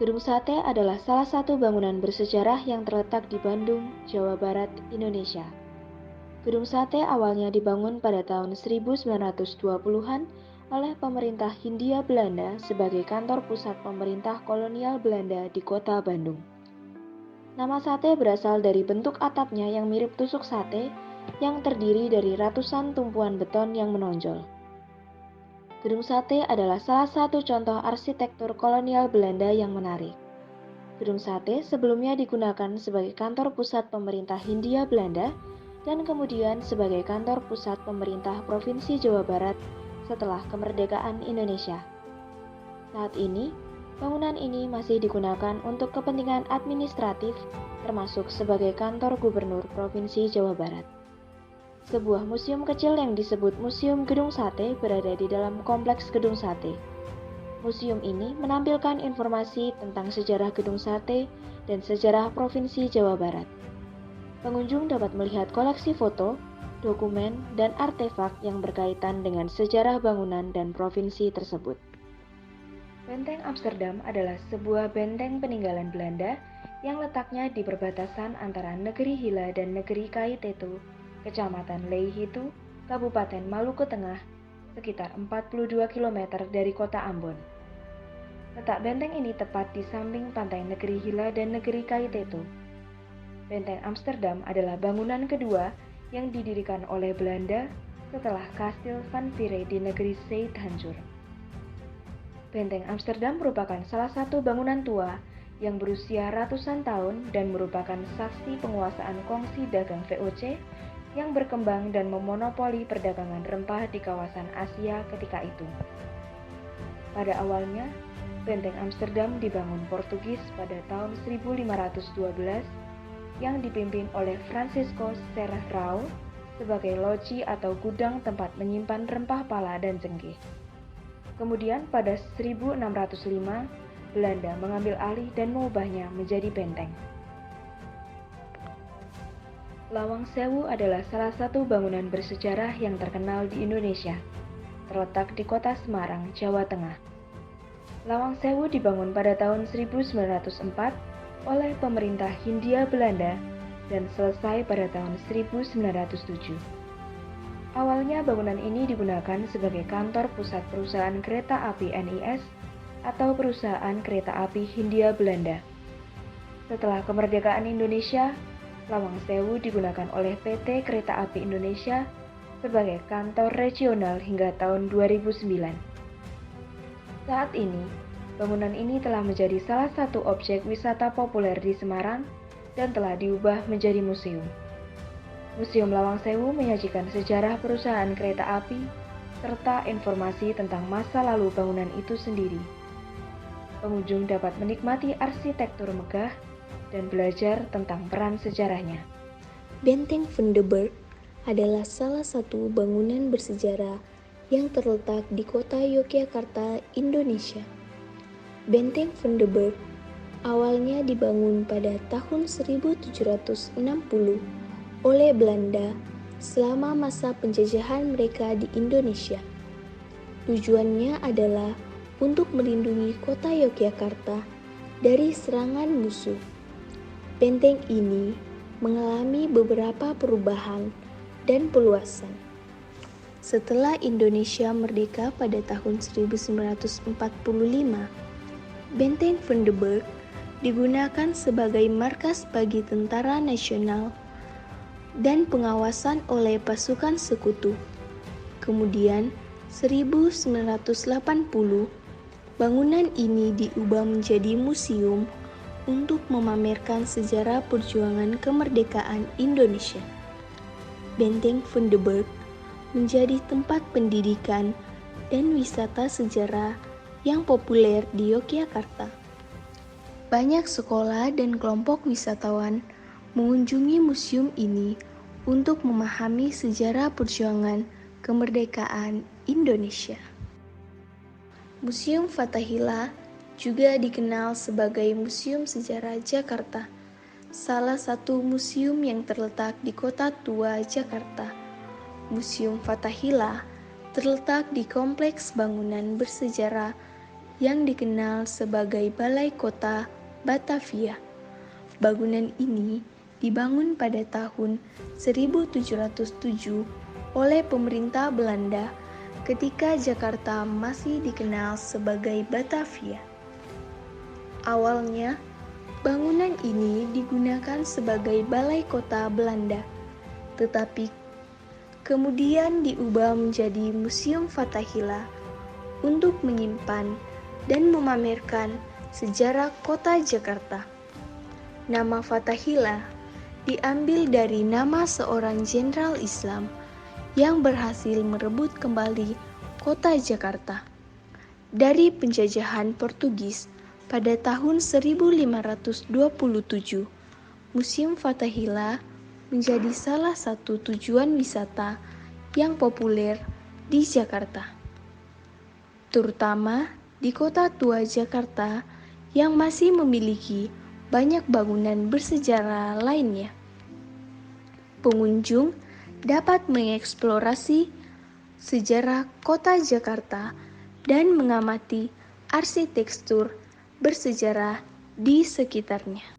Gedung Sate adalah salah satu bangunan bersejarah yang terletak di Bandung, Jawa Barat, Indonesia. Gedung Sate awalnya dibangun pada tahun 1920-an oleh pemerintah Hindia Belanda sebagai kantor pusat pemerintah kolonial Belanda di kota Bandung. Nama sate berasal dari bentuk atapnya yang mirip tusuk sate yang terdiri dari ratusan tumpuan beton yang menonjol. Gedung Sate adalah salah satu contoh arsitektur kolonial Belanda yang menarik. Gedung Sate sebelumnya digunakan sebagai kantor pusat pemerintah Hindia Belanda dan kemudian sebagai kantor pusat pemerintah Provinsi Jawa Barat setelah kemerdekaan Indonesia. Saat ini, bangunan ini masih digunakan untuk kepentingan administratif, termasuk sebagai kantor gubernur Provinsi Jawa Barat. Sebuah museum kecil yang disebut Museum Gedung Sate berada di dalam kompleks Gedung Sate. Museum ini menampilkan informasi tentang sejarah Gedung Sate dan sejarah Provinsi Jawa Barat. Pengunjung dapat melihat koleksi foto, dokumen, dan artefak yang berkaitan dengan sejarah bangunan dan provinsi tersebut. Benteng Amsterdam adalah sebuah benteng peninggalan Belanda yang letaknya di perbatasan antara Negeri Hila dan Negeri Kaitetu, Kecamatan Leihitu, Kabupaten Maluku Tengah, sekitar 42 km dari kota Ambon. Letak benteng ini tepat di samping pantai Negeri Hila dan Negeri Kaitetu. Benteng Amsterdam adalah bangunan kedua yang didirikan oleh Belanda setelah Kastil Van Vire di Negeri Said hancur. Benteng Amsterdam merupakan salah satu bangunan tua yang berusia ratusan tahun dan merupakan saksi penguasaan kongsi dagang VOC yang berkembang dan memonopoli perdagangan rempah di kawasan Asia ketika itu. Pada awalnya, Benteng Amsterdam dibangun Portugis pada tahun 1512 yang dipimpin oleh Francisco Serrao sebagai loji atau gudang tempat menyimpan rempah pala dan cengkeh. Kemudian pada 1605, Belanda mengambil alih dan mengubahnya menjadi benteng. Lawang Sewu adalah salah satu bangunan bersejarah yang terkenal di Indonesia, terletak di kota Semarang, Jawa Tengah. Lawang Sewu dibangun pada tahun 1904 oleh pemerintah Hindia Belanda dan selesai pada tahun 1907. Awalnya bangunan ini digunakan sebagai kantor pusat perusahaan kereta api NIS atau perusahaan kereta api Hindia Belanda. Setelah kemerdekaan Indonesia, Lawang Sewu digunakan oleh PT Kereta Api Indonesia sebagai kantor regional hingga tahun 2009. Saat ini, bangunan ini telah menjadi salah satu objek wisata populer di Semarang dan telah diubah menjadi museum. Museum Lawang Sewu menyajikan sejarah perusahaan kereta api serta informasi tentang masa lalu bangunan itu sendiri. Pengunjung dapat menikmati arsitektur megah dan belajar tentang peran sejarahnya. Benteng Vandenberg adalah salah satu bangunan bersejarah yang terletak di kota Yogyakarta, Indonesia. Benteng Vandenberg awalnya dibangun pada tahun 1760 oleh Belanda selama masa penjajahan mereka di Indonesia. Tujuannya adalah untuk melindungi kota Yogyakarta dari serangan musuh. Benteng ini mengalami beberapa perubahan dan peluasan. Setelah Indonesia merdeka pada tahun 1945, Benteng Vandenberg digunakan sebagai markas bagi tentara nasional dan pengawasan oleh pasukan sekutu. Kemudian, 1980, bangunan ini diubah menjadi museum untuk memamerkan sejarah perjuangan kemerdekaan Indonesia. Benteng Vandenberg menjadi tempat pendidikan dan wisata sejarah yang populer di Yogyakarta. Banyak sekolah dan kelompok wisatawan mengunjungi museum ini untuk memahami sejarah perjuangan kemerdekaan Indonesia. Museum Fathahillah juga dikenal sebagai Museum Sejarah Jakarta, salah satu museum yang terletak di Kota Tua, Jakarta. Museum Fathahillah terletak di kompleks bangunan bersejarah yang dikenal sebagai Balai Kota Batavia. Bangunan ini dibangun pada tahun 1707 oleh pemerintah Belanda ketika Jakarta masih dikenal sebagai Batavia. Awalnya, bangunan ini digunakan sebagai balai kota Belanda, tetapi kemudian diubah menjadi Museum Fathahillah untuk menyimpan dan memamerkan sejarah kota Jakarta. Nama Fathahillah diambil dari nama seorang jenderal Islam yang berhasil merebut kembali kota Jakarta dari penjajahan Portugis pada tahun 1527. Museum Fathahillah menjadi salah satu tujuan wisata yang populer di Jakarta, terutama di Kota Tua Jakarta yang masih memiliki banyak bangunan bersejarah lainnya. Pengunjung dapat mengeksplorasi sejarah kota Jakarta dan mengamati arsitektur bersejarah di sekitarnya.